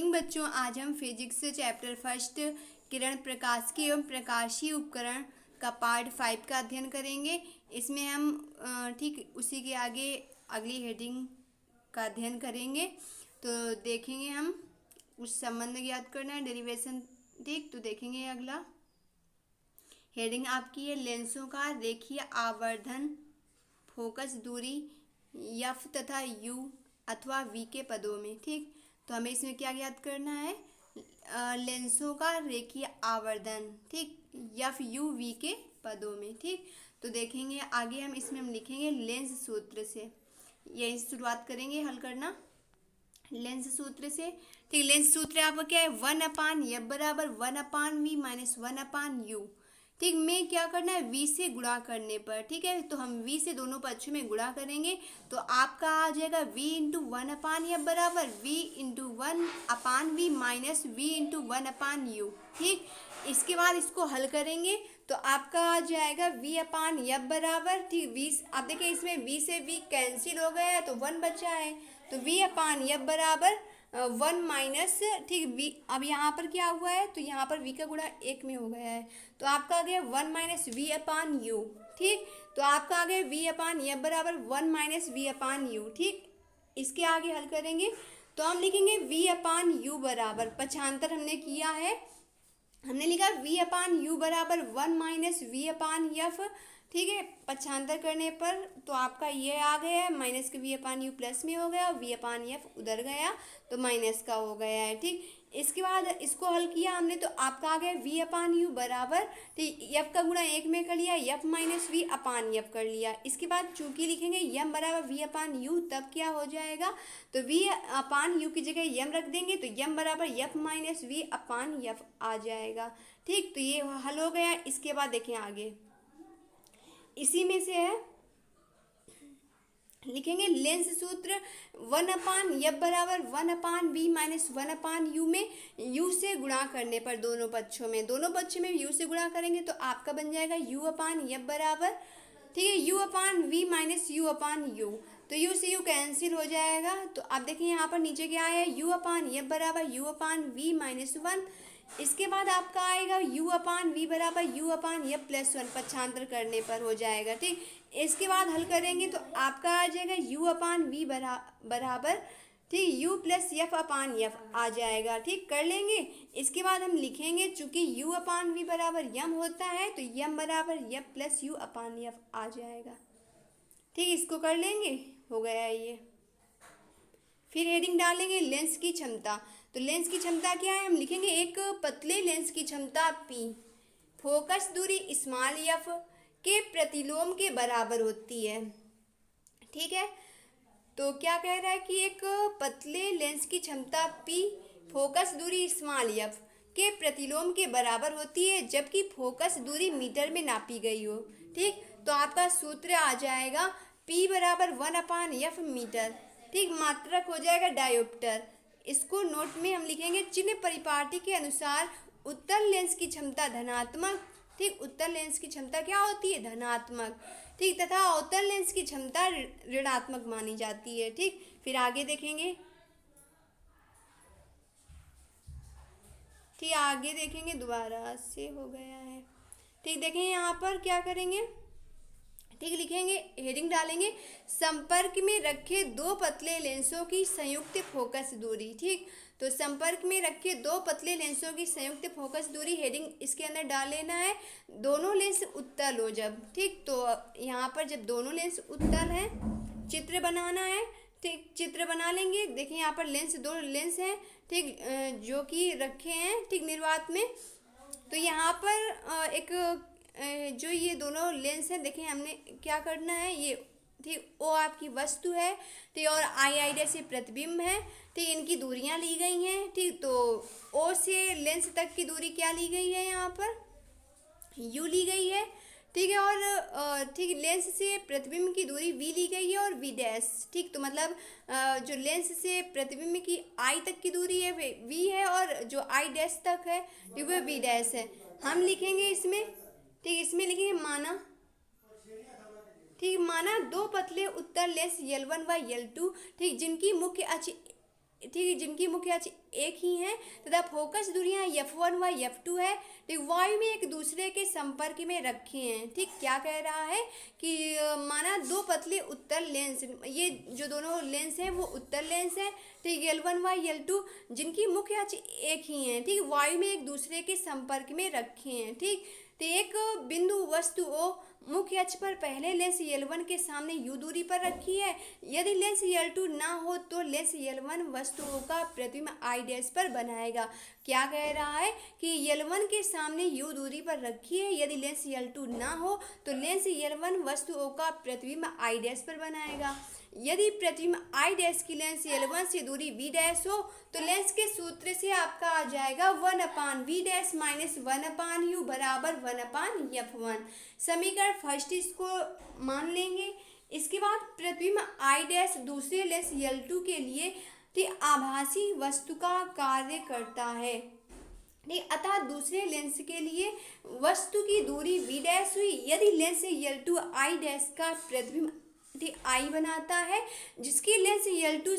Morning बच्चों, आज हम फिजिक्स चैप्टर फर्स्ट किरण प्रकाशिकी एवं प्रकाशीय उपकरण का पार्ट 5 का अध्ययन करेंगे। इसमें हम ठीक उसी के आगे अगली हेडिंग का अध्ययन करेंगे। तो देखेंगे हम उस संबंध ज्ञात करना है, डेरिवेशन। ठीक, तो देखेंगे अगला हेडिंग आपकी है लेंसों का रेखीय आवर्धन फोकस दूरी एफ तथा यू अथवा वी के पदों में। ठीक, तो हमें इसमें क्या ज्ञात करना है, लेंसों का रेखीय आवर्धन, ठीक, एफ यू वी के पदों में। ठीक, तो देखेंगे आगे हम लिखेंगे लेंस सूत्र से, यही शुरुआत करेंगे हल करना लेंस सूत्र से। ठीक, लेंस सूत्र आपका क्या है, 1/f बराबर 1/v माइनस 1/u। ठीक, में क्या करना है, v से गुणा करने पर। ठीक है, तो हम v से दोनों पक्षों में गुणा करेंगे तो आपका आ जाएगा v इंटू 1/f बराबर v into 1/v minus v into 1/u। ठीक, इसके बाद इसको हल करेंगे तो आपका आ जाएगा v/f बराबर, ठीक, v आप देखिए इसमें v से v कैंसिल हो गया है तो 1 बचा है, तो v/f बराबर 1 माइनस, ठीक, v अब यहाँ पर क्या हुआ है, तो यहाँ पर v का गुणा 1 में हो गया है तो आपका आ गया 1 माइनस v/u। ठीक, तो आपका आ गया v/f बराबर 1 माइनस v/u। ठीक, इसके आगे हल करेंगे तो हम लिखेंगे v/u बराबर, पक्षांतर हमने किया है, हमने लिखा v/u बराबर 1 माइनस v/f। ठीक है, पक्षांतर करने पर तो आपका ये आ गया है, माइनस का v/u प्लस में हो गया और v/f उधर गया तो माइनस का हो गया है। ठीक, इसके बाद इसको हल किया हमने तो आपका आ गया v/u बराबर, ठीक, f का गुणा 1 में कर लिया, f माइनस v/f कर लिया। इसके बाद चूंकि लिखेंगे m बराबर v/u, तब क्या हो जाएगा, तो v/u की जगह m रख देंगे तो m बराबर f माइनस v/f आ जाएगा। ठीक, तो ये हल हो गया। इसके बाद देखें आगे इसी में से है, लिखेंगे लेंस सूत्र 1/f बराबर 1/v माइनस 1/u में u से गुणा करने पर दोनों पक्षों में u से गुणा करेंगे तो आपका बन जाएगा u/f बराबर, ठीक है, u/v माइनस u/u, तो u से u कैंसिल हो जाएगा। तो आप देखिए यहाँ पर नीचे क्या है, u/f बराबर u/v माइनस 1। इसके बाद आपका आएगा u/v बराबर u/f प्लस 1, पक्षांतर करने पर हो जाएगा। ठीक, इसके बाद हल करेंगे तो आपका आ जाएगा u/v बराबर, ठीक, u प्लस f/f आ जाएगा। ठीक, कर लेंगे। इसके बाद हम लिखेंगे चूंकि u/v बराबर m होता है तो m बराबर f प्लस u/f आ जाएगा। ठीक, इसको कर लेंगे, हो गया ये। फिर हेडिंग डालेंगे लेंस की क्षमता, तो लेंस की क्षमता क्या है, हम लिखेंगे एक पतले लेंस की क्षमता p फोकस दूरी स्मॉल f के प्रतिलोम के बराबर होती है। ठीक है, तो क्या कह रहा है कि एक पतले लेंस की क्षमता p फोकस दूरी स्मॉल f के प्रतिलोम के बराबर होती है जबकि फोकस दूरी मीटर में नापी गई हो। ठीक, तो आपका सूत्र आ जाएगा p बराबर 1/f मीटर। ठीक, मात्रक हो जाएगा डायोप्टर। इसको नोट में हम लिखेंगे चिन्ह परिपाटी के अनुसार उत्तल लेंस की क्षमता धनात्मक, ठीक, उत्तल लेंस की क्षमता क्या होती है, धनात्मक, ठीक, तथा अवतल लेंस की क्षमता ऋणात्मक मानी जाती है। ठीक, फिर आगे देखेंगे, ठीक, आगे देखेंगे, दोबारा से हो गया है। ठीक, देखें यहाँ पर क्या करेंगे, ठीक, लिखेंगे हेडिंग डालेंगे संपर्क में रखे दो पतले लेंसों की संयुक्त फोकस दूरी। ठीक, तो संपर्क में रखे दो पतले लेंसों की संयुक्त फोकस दूरी, हेडिंग इसके अंदर डाल लेना है दोनों लेंस उत्तल हो जब। ठीक, तो यहाँ पर जब दोनों लेंस उत्तल हैं, चित्र बनाना है। ठीक, चित्र बना लेंगे। देखिए यहाँ पर दो लेंस हैं, ठीक, जो कि रखे हैं, ठीक, निर्वात में। तो यहाँ पर एक जो ये दोनों लेंस हैं, देखें हमने क्या करना है, ये, ठीक, ओ आपकी वस्तु है, ठीक, और आई डैश से प्रतिबिंब है। ठीक, इनकी दूरियां ली गई हैं। ठीक, तो ओ से लेंस तक की दूरी क्या ली गई है, यहाँ पर यू ली गई है। ठीक है, और ठीक, लेंस से प्रतिबिंब की दूरी v ली गई है और v डैश। ठीक, तो मतलब जो लेंस से प्रतिबिंब की आई तक की दूरी है वे v है और जो आई डैश तक है वह v डैश है। हम लिखेंगे इसमें, ठीक, इसमें लिखेंगे माना, ठीक, माना दो पतले उत्तल लेंस L1 व L2, ठीक, जिनकी मुख्य अक्ष ठीक है, जिनकी मुख्य अक्ष एक ही हैं तथा फोकस दूरियां F1 व F2 है, ठीक, वायु में एक दूसरे के संपर्क में रखे हैं। ठीक, क्या कह रहा है कि माना दो पतले उत्तल लेंस, ये जो दोनों लेंस हैं वो उत्तल लेंस हैं, ठीक, L1 व L2, जिनकी मुख्य अक्ष एक ही हैं, ठीक, वायु में एक दूसरे के संपर्क में रखे हैं। ठीक, तो एक बिंदु वस्तु O मुख्य अक्ष पर पहले लेंस L1 के सामने U दूरी पर रखी है। यदि लेंस L2 ना हो तो लेंस L1 वस्तु O का प्रतिबिंब I डैश पर बनाएगा। क्या कह रहा है कि L1 के सामने U दूरी पर रखी है, यदि लेंस L2 ना हो तो लेंस L1 वस्तु O का प्रतिबिंब I डैश पर बनाएगा। यदि प्रतिबिंब I डैश की लेंस L1 से दूरी V डैश हो तो लेंस के सूत्र से आपका आ जाएगा 1/V डैश माइनस 1/U बराबर 1/F1। समीकरण फर्स्ट इसको मान लेंगे। इसके बाद प्रतिबिंब I डैश दूसरे लेंस L2 के लिए आभासी वस्तु का कार्य करता है। अतः दूसरे लेंस के लिए वस्तु की दूरी V डैश हुई। यदि लेंस L2 I डैश का प्रतिबिंब I बनाता है, जिसकी लेंस L2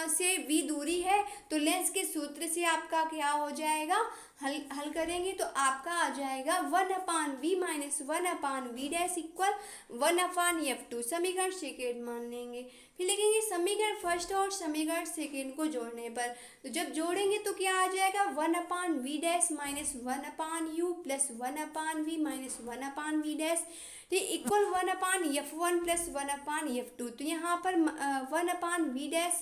से V दूरी है, तो लेंस के सूत्र से आपका क्या हो जाएगा, हल करेंगे तो आपका आ जाएगा 1/V minus 1/V dash equal 1/F2। समीकरण सेकेंड मान लेंगे। फिर लिखेंगे समीकरण फर्स्ट और समीकरण सेकेंड को जोड़ने पर, तो जब जोड़ेंगे तो क्या आ जाएगा 1/V dash minus 1/U plus 1/V minus 1/V dash equal 1/F1 plus 1/F2। तो यहाँ पर 1/V डैश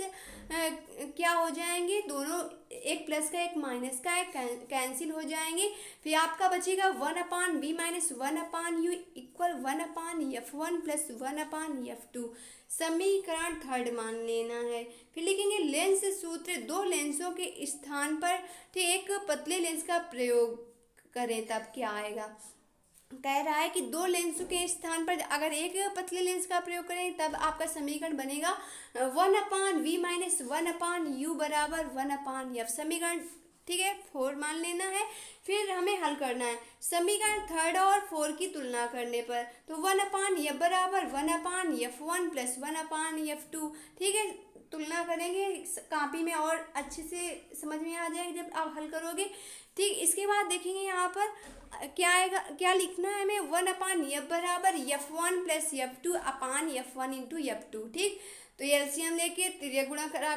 क्या हो जाएंगे, दोनों एक प्लस का एक माइनस का एक कैंसिल हो जाएंगे। फिर आपका बचेगा 1/V minus 1/U equal 1/F1 plus 1/F2। समीकरण थर्ड मान लेना है। फिर लिखेंगे लेंस सूत्र, दो लेंसों के स्थान पर एक पतले लेंस का प्रयोग करें तब क्या आएगा। कह रहा है कि दो लेंसों के स्थान पर अगर एक पतले लेंस का प्रयोग करें तब आपका समीकरण बनेगा 1/V माइनस 1/U बराबर 1/F। समीकरण ठीक है 4 मान लेना है। फिर हमें हल करना है समीकरण थर्ड और 4 की तुलना करने पर, तो 1/F बराबर 1/F1 प्लस 1/F2। ठीक है, तुलना करेंगे कॉपी में और अच्छे से समझ में आ जाएगा जब आप हल करोगे। ठीक, इसके बाद देखेंगे यहाँ पर क्या आएगा, क्या लिखना है हमें 1/F बराबर F1 प्लस F2 अपान F1 इंटू F2। ठीक, तो एलसीएम लेके त्रिज्या गुणा करा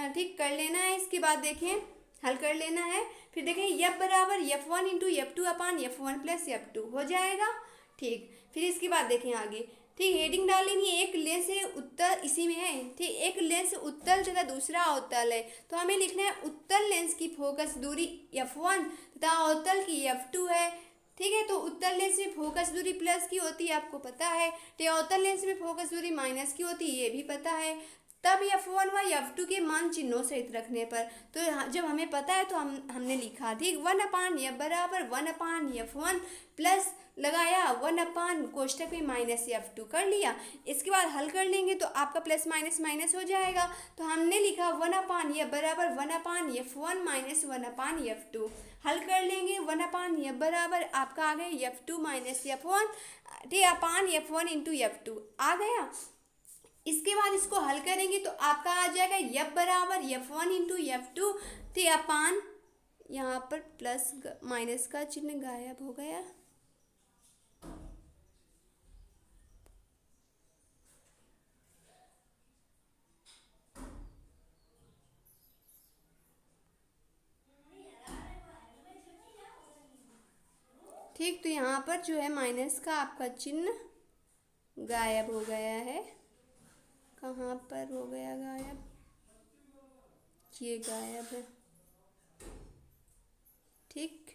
ठीक कर लेना है। इसके बाद देखें हल कर लेना है। फिर देखें F बराबर F1 इंटू F2 अपान F1 प्लस F2 हो जाएगा। ठीक, फिर इसके बाद देखें आगे। ठीक, हेडिंग डाल लेंगे एक लेंस है उत्तल, इसी में है। ठीक, एक लेंस उत्तल तथा दूसरा अवतल है, तो हमें लिखना है उत्तल लेंस की फोकस दूरी F1 तथा अवतल की F2 है। ठीक है, तो उत्तल लेंस में फोकस दूरी प्लस की होती है आपको पता है, तो अवतल लेंस में फोकस दूरी माइनस की होती है ये भी पता है। तब F1 व F2 के मान चिन्हों सहित रखने पर, तो जब हमें पता है तो हमने लिखा। ठीक, 1/F बराबर 1/F1 प्लस लगाया 1/ कोष्टक में माइनस F2 कर लिया। इसके बाद हल कर लेंगे तो आपका प्लस माइनस माइनस हो जाएगा। तो हमने लिखा 1/F बराबर 1/F1 माइनस 1/F2। हल कर लेंगे 1/F बराबर आपका आ गया F2 माइनस F1 ठीक अपान F1 इंटू F2 आ गया। इसके बाद इसको हल करेंगे तो आपका आ जाएगा F बराबर F1 इंटू F2 ठीक अपान, यहाँ पर प्लस माइनस का चिन्ह गायब हो गया। ठीक, तो यहाँ पर जो है माइनस का आपका चिन्ह गायब हो गया है। कहाँ पर हो गया गायब, ये गायब है। ठीक,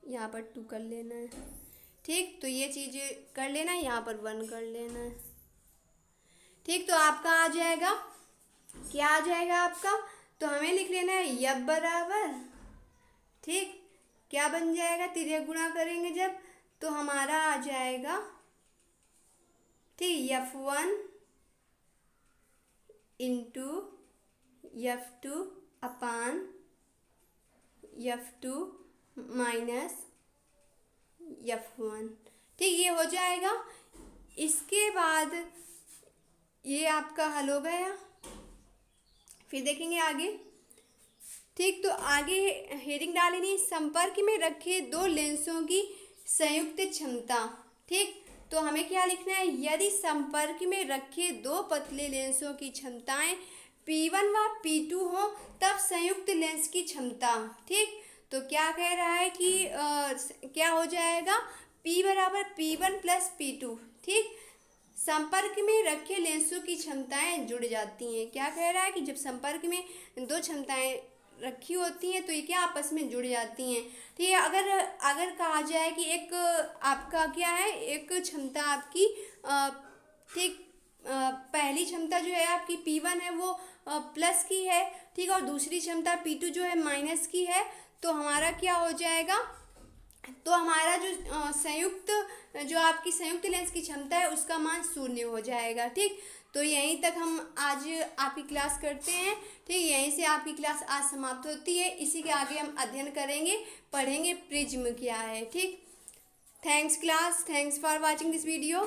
यहाँ पर 2 कर लेना है। ठीक, तो ये चीज़ें कर लेना है, यहाँ पर 1 कर लेना है। ठीक, तो आपका आ जाएगा, क्या आ जाएगा आपका, तो हमें लिख लेना है F बराबर ठीक क्या बन जाएगा, तिर्यक गुणा करेंगे जब तो हमारा आ जाएगा ठीक F1 इंटू F2 अपान F2 माइनस F1। ठीक, ये हो जाएगा। इसके बाद ये आपका हल हो गया। फिर देखेंगे आगे ठीक, तो आगे हेडिंग डालेंगे संपर्क में रखे दो लेंसों की संयुक्त क्षमता। ठीक, तो हमें क्या लिखना है, यदि संपर्क में रखे दो पतले लेंसों की क्षमताएं P1 व P2 हो तब संयुक्त लेंस की क्षमता। ठीक, तो क्या कह रहा है कि क्या हो जाएगा, P बराबर P1 प्लस P2। ठीक, संपर्क में रखे लेंसों की क्षमताएं जुड़ जाती हैं। क्या कह रहा है कि जब संपर्क में दो क्षमताएं रखी होती हैं तो ये क्या आपस में जुड़ जाती हैं। ठीक है, अगर अगर कहा जाए कि एक आपका क्या है, एक क्षमता आपकी ठीक पहली क्षमता जो है आपकी P1 है वो प्लस की है। ठीक है, और दूसरी क्षमता P2 जो है माइनस की है, तो हमारा क्या हो जाएगा, तो हमारा जो संयुक्त जो आपकी संयुक्त लेंस की क्षमता है उसका मान 0 हो जाएगा। ठीक, तो यहीं तक हम आज आपकी क्लास करते हैं। ठीक, यहीं से आपकी क्लास आज समाप्त होती है। इसी के आगे हम अध्ययन करेंगे, पढ़ेंगे प्रिज्म क्या है। ठीक, thanks class, thanks for watching this video.